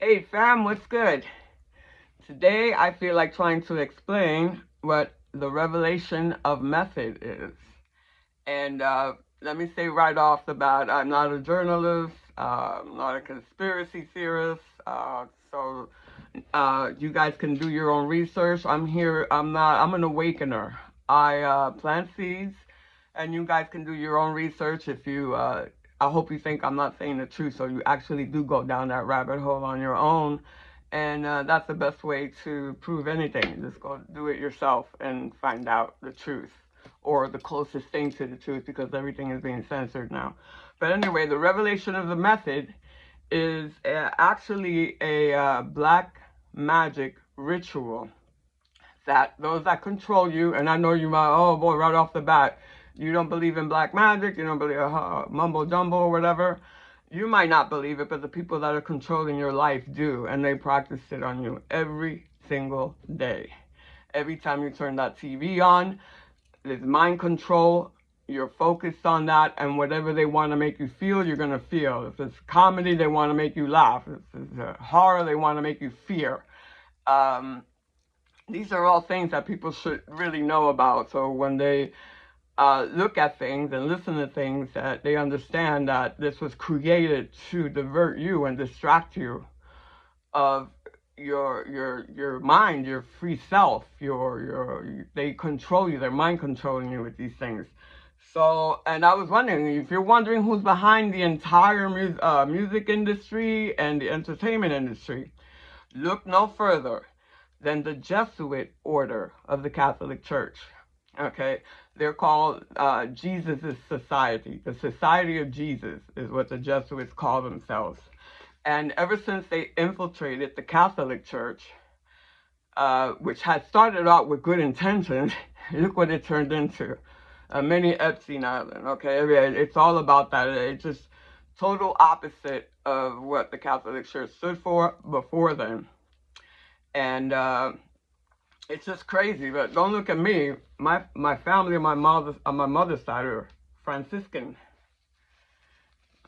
Hey fam, what's good? Today I feel like trying to explain what the revelation of method is. And let me say right off the bat, I'm not a journalist, I'm not a conspiracy theorist. So you guys can do your own research. I'm an awakener. I plant seeds, and you guys can do your own research if I hope you think I'm not saying the truth, so you actually do go down that rabbit hole on your own. And that's the best way to prove anything. Just go do it yourself and find out the truth, or the closest thing to the truth, because everything is being censored now. But anyway, the revelation of the method is actually a black magic ritual that those that control you, and I know you might, oh boy, right off the bat, you don't believe in black magic, you don't believe mumbo jumbo or whatever. You might not believe it, but the people that are controlling your life do, and they practice it on you every single day. Every time you turn that TV on, there's mind control. You're focused on that, and whatever they want to make you feel, you're going to feel. If it's comedy, they want to make you laugh. If it's horror, they want to make you fear. Um, these are all things that people should really know about. So when they look at things and listen to things, that they understand that this was created to divert you and distract you of your mind, your free self, they control you. They're mind controlling you with these things. So, and I was wondering, if you're wondering who's behind the entire music industry and the entertainment industry, look no further than the Jesuit order of the Catholic Church. Okay, they're called Jesus' Society. The Society of Jesus is what the Jesuits call themselves. And ever since they infiltrated the Catholic Church, which had started out with good intentions, look what it turned into. A mini Epstein Island, okay? It's all about that. It's just total opposite of what the Catholic Church stood for before then. And it's just crazy, but don't look at me. My family on my mother's side are Franciscan,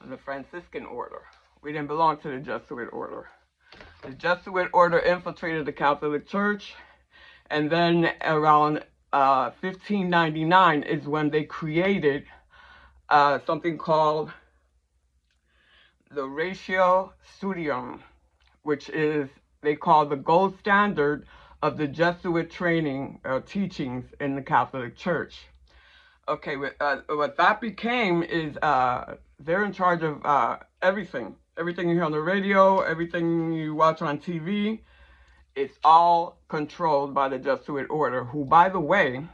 the Franciscan order. We didn't belong to the Jesuit order. The Jesuit order infiltrated the Catholic Church, and then around 1599 is when they created something called the Ratio Studium, which is, they call the gold standard of the Jesuit training teachings in the Catholic Church. Okay, what that became is they're in charge of everything. Everything you hear on the radio, everything you watch on TV, it's all controlled by the Jesuit order, who, by the way,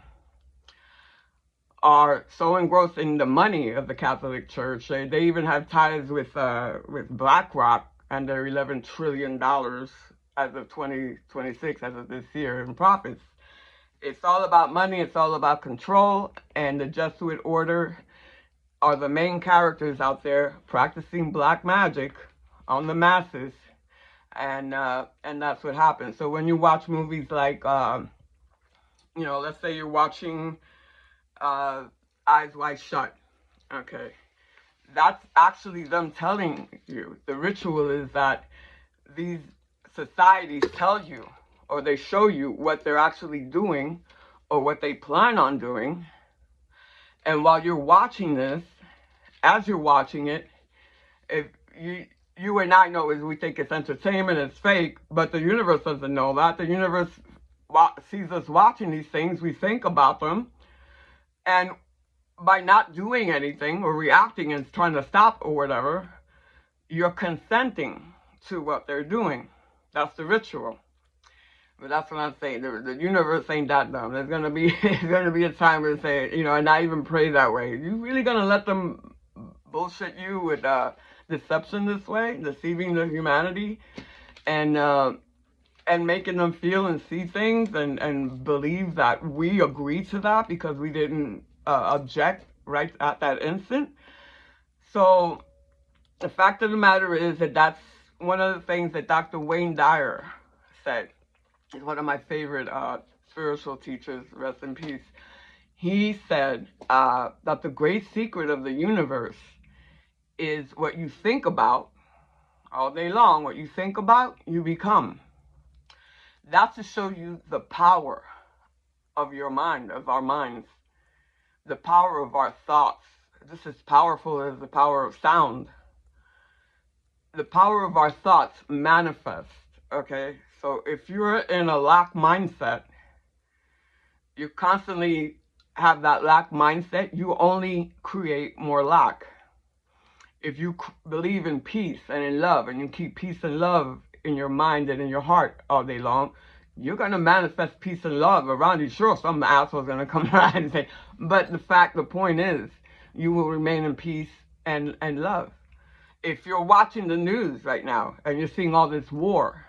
are so engrossed in the money of the Catholic Church. They even have ties with BlackRock and their $11 trillion as of 2026, as of this year, in profits. It's all about money, it's all about control, and the Jesuit order are the main characters out there practicing black magic on the masses, and that's what happens. So when you watch movies like, let's say you're watching Eyes Wide Shut, okay, that's actually them telling you. The ritual is that these societies tell you, or they show you what they're actually doing, or what they plan on doing, and while you're watching this, as you're watching it, if you and I know, is we think it's entertainment, it's fake, but the universe doesn't know that. The universe sees us watching these things, we think about them, and by not doing anything or reacting and trying to stop or whatever, you're consenting to what they're doing. That's the ritual. But that's what I'm saying. The universe ain't that dumb. There's gonna be a time where they say, and I even pray that way. You really gonna let them bullshit you with deception this way, deceiving the humanity, and making them feel and see things and believe that we agree to that because we didn't object right at that instant? So the fact of the matter is that that's one of the things that Dr. Wayne Dyer said. He's one of my favorite spiritual teachers, rest in peace. He said that the great secret of the universe is what you think about All day long, what you think about, you become. That's to show you the power of your mind, of our minds, the power of our thoughts. This is powerful as the power of sound. The power of our thoughts manifest, okay? So if you're in a lack mindset, you constantly have that lack mindset, you only create more lack. If you believe in peace and in love, and you keep peace and love in your mind and in your heart all day long, you're going to manifest peace and love around you. Sure, some asshole's going to come around and say, but the point is, you will remain in peace and love. If you're watching the news right now and you're seeing all this war,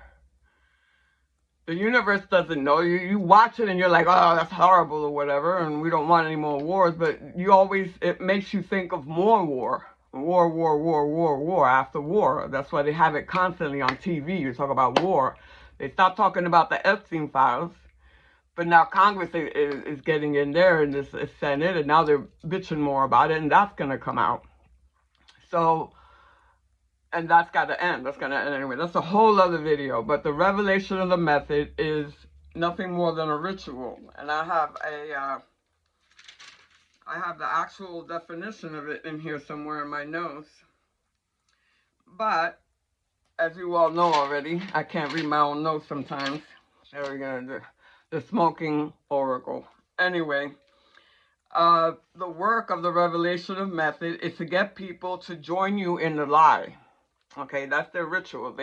the universe doesn't know. You watch it and you're like, oh, that's horrible or whatever, and we don't want any more wars. But it makes you think of more war. War after war. That's why they have it constantly on TV. You talk about war. They stopped talking about the Epstein files, but now Congress is getting in there in this Senate, and now they're bitching more about it, and that's going to come out. So, and that's got to end. That's going to end anyway. That's a whole other video. But the revelation of the method is nothing more than a ritual. And I have the actual definition of it in here somewhere in my notes. But, as you all know already, I can't read my own notes sometimes. There we go. The smoking oracle. Anyway, the work of the revelation of method is to get people to join you in the lie. Okay, that's their ritual.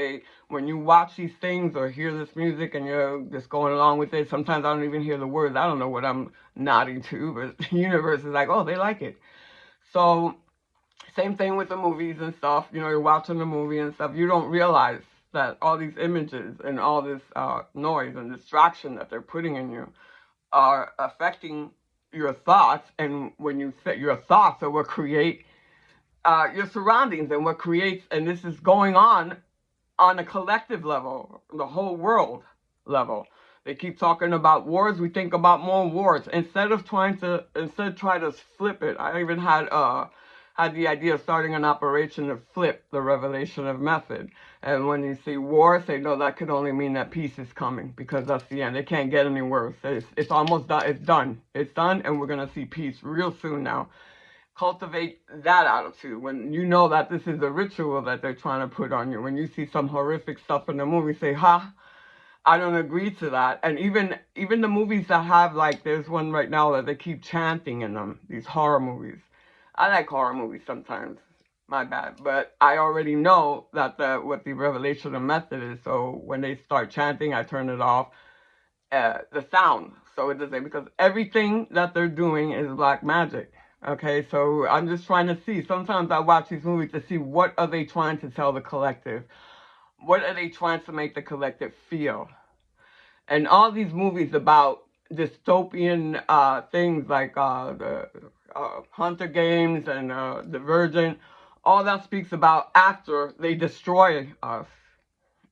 When you watch these things or hear this music and you're just going along with it, sometimes I don't even hear the words. I don't know what I'm nodding to, but the universe is like, oh, they like it. So, same thing with the movies and stuff. You know, you're watching the movie and stuff. You don't realize that all these images and all this noise and distraction that they're putting in you are affecting your thoughts. And when you set your thoughts are what create your surroundings and what creates, and this is going on a collective level, the whole world level. They keep talking about wars. We think about more wars instead try to flip it. I even had the idea of starting an operation to flip the revelation of method. And when you see war, say, no, that could only mean that peace is coming, because that's the end. It can't get any worse. It's almost done. It's done. It's done, and we're going to see peace real soon now. Cultivate that attitude. When you know that this is a ritual that they're trying to put on you, when you see some horrific stuff in the movie, say, I don't agree to that. And even the movies that have, like, there's one right now that they keep chanting in them, these horror movies. I like horror movies sometimes, my bad, but I already know that what the revelation of method is. So when they start chanting, I turn it off, the sound, so it doesn't, because everything that they're doing is black magic. Okay, so I'm just trying to see. Sometimes I watch these movies to see what are they trying to tell the collective. What are they trying to make the collective feel? And all these movies about dystopian things like the Hunter Games and Divergent, all that speaks about after they destroy us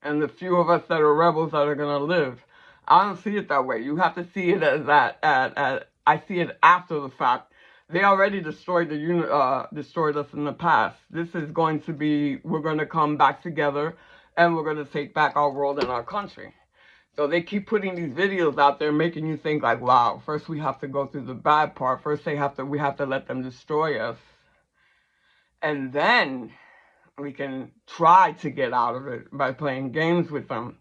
and the few of us that are rebels that are going to live. I don't see it that way. You have to see it as that. I see it after the fact. They already destroyed destroyed us in the past. This is going to be, we're going to come back together and we're going to take back our world and our country. So they keep putting these videos out there, making you think like, wow, first we have to go through the bad part. First we have to let them destroy us. And then we can try to get out of it by playing games with them.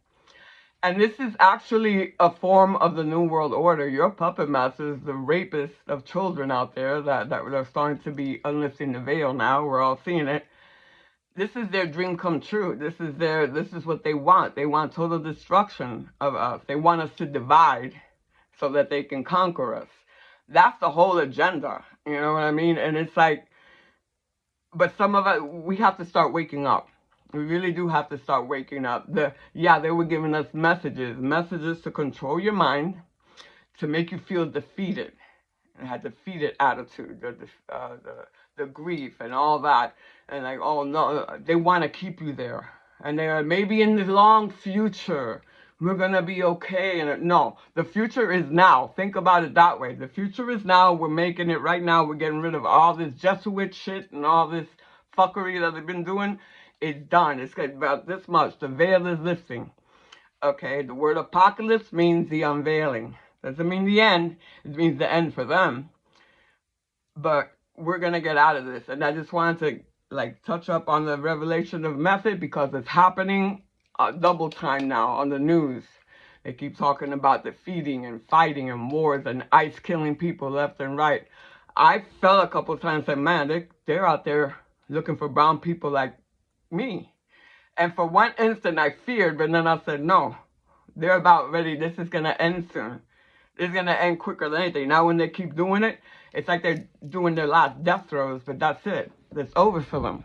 And this is actually a form of the New World Order. Your puppet masters, the rapists of children out there that are starting to be unlifting the veil now. We're all seeing it. This is their dream come true. This is what they want. They want total destruction of us. They want us to divide so that they can conquer us. That's the whole agenda. You know what I mean? And it's like, but some of us, we have to start waking up. We really do have to start waking up. They were giving us messages to control your mind, to make you feel defeated. And had defeated attitude, the grief and all that. And like, oh no, they want to keep you there. And they are maybe in the long future, we're going to be okay. And no, the future is now. Think about it that way. The future is now. We're making it right now. We're getting rid of all this Jesuit shit and all this fuckery that they've been doing. It's done. It's about this much. The veil is lifting. Okay, the word apocalypse means the unveiling. Doesn't mean the end. It means the end for them. But we're going to get out of this. And I just wanted to like touch up on the revelation of method because it's happening double time now on the news. They keep talking about defeating and fighting and wars and ICE killing people left and right. I felt a couple times and said, man, they're out there looking for brown people like me. And for one instant I feared, but then I said, no, they're about ready. This is going to end soon. It's going to end quicker than anything. Now when they keep doing it, it's like they're doing their last death throes, but that's it. It's over for them.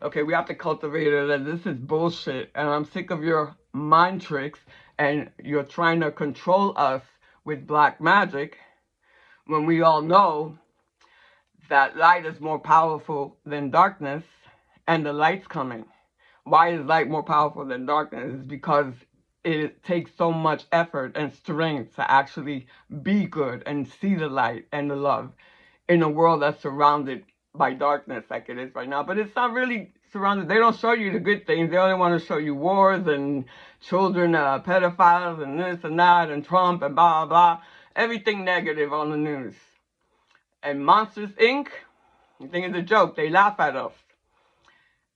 Okay, we have to cultivate it that this is bullshit, and I'm sick of your mind tricks, and you're trying to control us with black magic, when we all know that light is more powerful than darkness, and the light's coming. Why is light more powerful than darkness? It's because it takes so much effort and strength to actually be good and see the light and the love in a world that's surrounded by darkness like it is right now. But it's not really surrounded. They don't show you the good things. They only want to show you wars and children, pedophiles and this and that and Trump and blah, blah. Everything negative on the news. And Monsters, Inc., you think it's a joke. They laugh at us.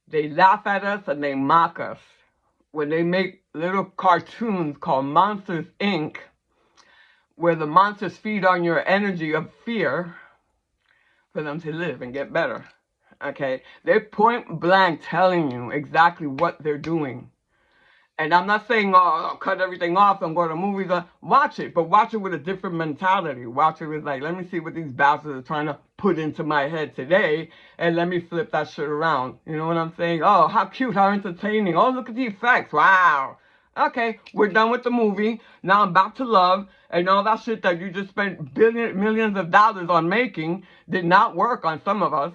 They laugh at us and they mock us. When they make little cartoons called Monsters, Inc., where the monsters feed on your energy of fear for them to live and get better. Okay? They're point blank telling you exactly what they're doing. And I'm not saying, oh, I'll cut everything off and go to movies. Watch it, but watch it with a different mentality. Watch it with like, let me see what these bastards are trying to put into my head today, and let me flip that shit around. You know what I'm saying? Oh, how cute, how entertaining. Oh, look at the effects. Wow. Okay, we're done with the movie. Now I'm back to love, and all that shit that you just spent millions of dollars on making did not work on some of us.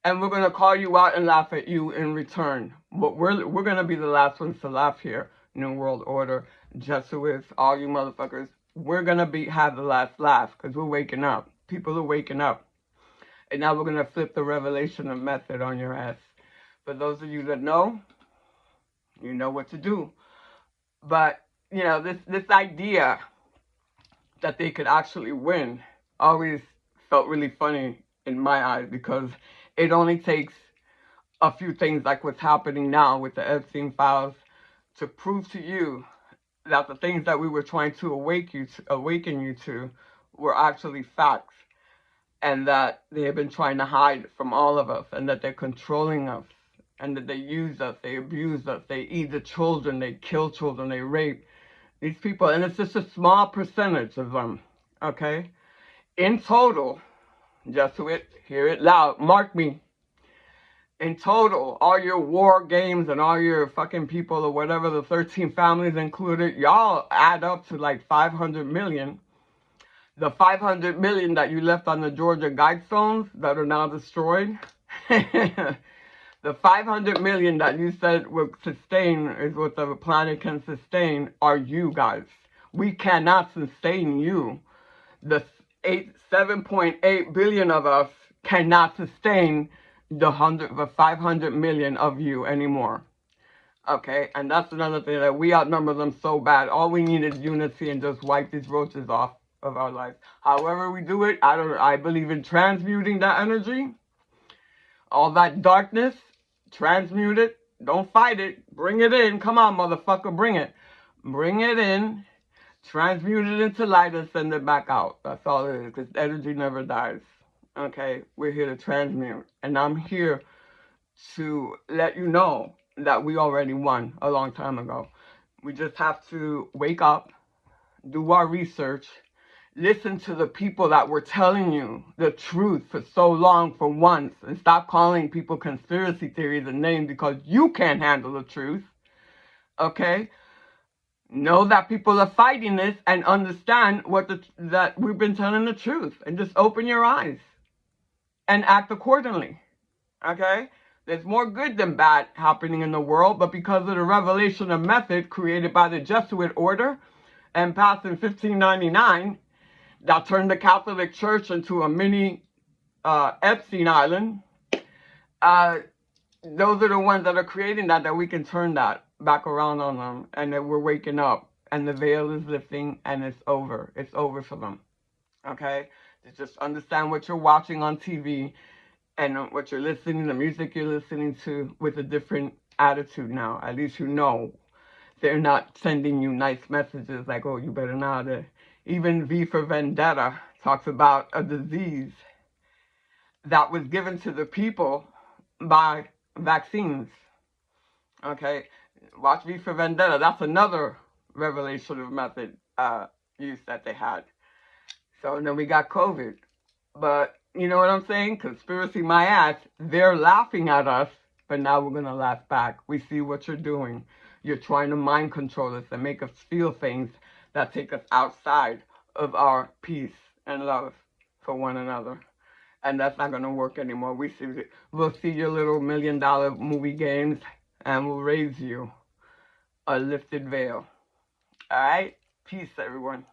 And we're going to call you out and laugh at you in return. But we're going to be the last ones to laugh here. New World Order, Jesuits, all you motherfuckers. We're going to have the last laugh because we're waking up. People are waking up. And now we're going to flip the revelation of method on your ass. For those of you that know, you know what to do. But, you know, this idea that they could actually win always felt really funny in my eyes because it only takes a few things like what's happening now with the Epstein files to prove to you that the things that we were trying to awaken you to were actually facts, and that they have been trying to hide from all of us, and that they're controlling us, and that they use us, they abuse us, they eat the children, they kill children, they rape these people, and it's just a small percentage of them, okay? In total, Jesuit, hear it loud, mark me. In total, all your war games and all your fucking people or whatever, the 13 families included, y'all add up to like 500 million. The 500 million that you left on the Georgia Guidestones that are now destroyed, the 500 million that you said would sustain is what the planet can sustain are you guys. We cannot sustain you. The 7.8 billion of us cannot sustain the 500 million of you anymore. Okay, and that's another thing, that we outnumber them so bad. All we need is unity and just wipe these roaches off of our lives. However we do it, I believe in transmuting that energy. All that darkness, transmute it. Don't fight it. Bring it in. Come on, motherfucker, bring it. Bring it in. Transmute it into light and send it back out. That's all it is, because energy never dies. Okay, we're here to transmute. And I'm here to let you know that we already won a long time ago. We just have to wake up, do our research, listen to the people that were telling you the truth for so long for once, and stop calling people conspiracy theories and names because you can't handle the truth. Okay? Know that people are fighting this and understand that we've been telling the truth, and just open your eyes and act accordingly. Okay? There's more good than bad happening in the world, but because of the revelation of method created by the Jesuit order and passed in 1599, that turned the Catholic Church into a mini Epstein Island, those are the ones that are creating that we can turn that back around on them, and that we're waking up, and the veil is lifting, and it's over. It's over for them. Okay? Just understand what you're watching on TV and what you're listening, the music you're listening to, with a different attitude now. At least you know they're not sending you nice messages like, oh, you better not. Even V for Vendetta talks about a disease that was given to the people by vaccines. Okay, watch V for Vendetta. That's another revelational method use that they had. So and then we got COVID. But you know what I'm saying? Conspiracy my ass. They're laughing at us, but now we're gonna laugh back. We see what you're doing. You're trying to mind control us and make us feel things that take us outside of our peace and love for one another. And that's not gonna work anymore. We'll see your little $1 million movie games, and we'll raise you a lifted veil. All right? Peace, everyone.